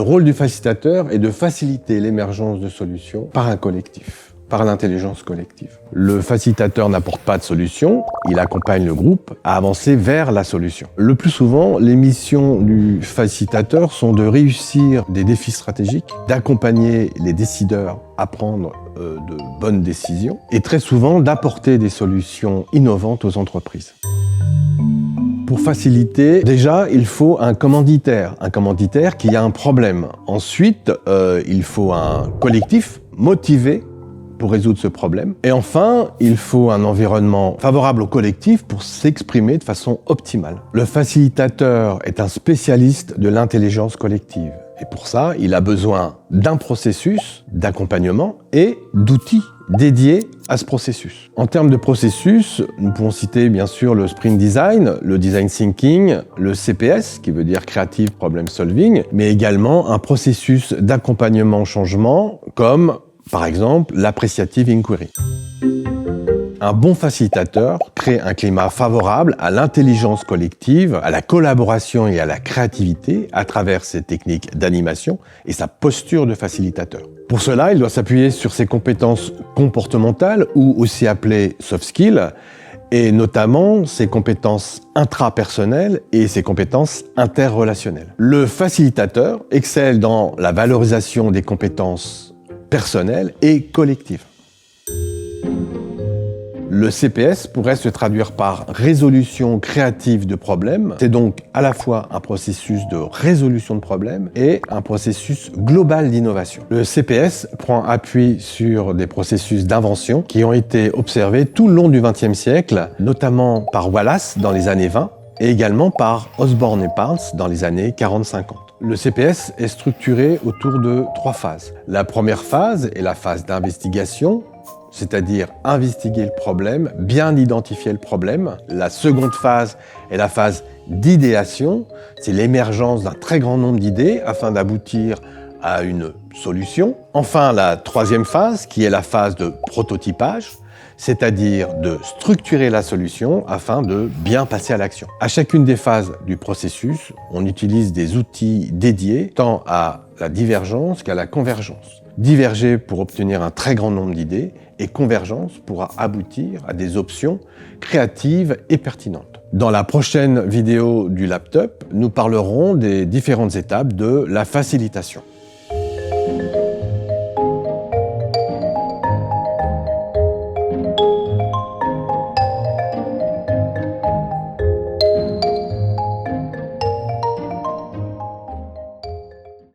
Le rôle du facilitateur est de faciliter l'émergence de solutions par un collectif, par l'intelligence collective. Le facilitateur n'apporte pas de solution, il accompagne le groupe à avancer vers la solution. Le plus souvent, les missions du facilitateur sont de réussir des défis stratégiques, d'accompagner les décideurs à prendre de bonnes décisions et très souvent d'apporter des solutions innovantes aux entreprises. Pour faciliter, déjà, il faut un commanditaire qui a un problème. Ensuite, il faut un collectif motivé pour résoudre ce problème. Et enfin, il faut un environnement favorable au collectif pour s'exprimer de façon optimale. Le facilitateur est un spécialiste de l'intelligence collective. Et pour ça, il a besoin d'un processus d'accompagnement et d'outils dédiés à ce processus. En termes de processus, nous pouvons citer bien sûr le Sprint Design, le Design Thinking, le CPS, qui veut dire Creative Problem Solving, mais également un processus d'accompagnement au changement, comme par exemple l'Appreciative Inquiry. Un bon facilitateur crée un climat favorable à l'intelligence collective, à la collaboration et à la créativité à travers ses techniques d'animation et sa posture de facilitateur. Pour cela, il doit s'appuyer sur ses compétences comportementales ou aussi appelées soft skills et notamment ses compétences intrapersonnelles et ses compétences interrelationnelles. Le facilitateur excelle dans la valorisation des compétences personnelles et collectives. Le CPS pourrait se traduire par résolution créative de problèmes. C'est donc à la fois un processus de résolution de problèmes et un processus global d'innovation. Le CPS prend appui sur des processus d'invention qui ont été observés tout le long du XXe siècle, notamment par Wallace dans les années 20 et également par Osborne et Barnes dans les années 40-50. Le CPS est structuré autour de 3 phases. La première phase est la phase d'investigation, c'est-à-dire investiguer le problème, bien identifier le problème. La seconde phase est la phase d'idéation, c'est l'émergence d'un très grand nombre d'idées afin d'aboutir à une solution. Enfin, la troisième phase, qui est la phase de prototypage, c'est-à-dire de structurer la solution afin de bien passer à l'action. À chacune des phases du processus, on utilise des outils dédiés tant à la divergence qu'à la convergence. Diverger pour obtenir un très grand nombre d'idées et convergence pour aboutir à des options créatives et pertinentes. Dans la prochaine vidéo du laptop, nous parlerons des différentes étapes de la facilitation.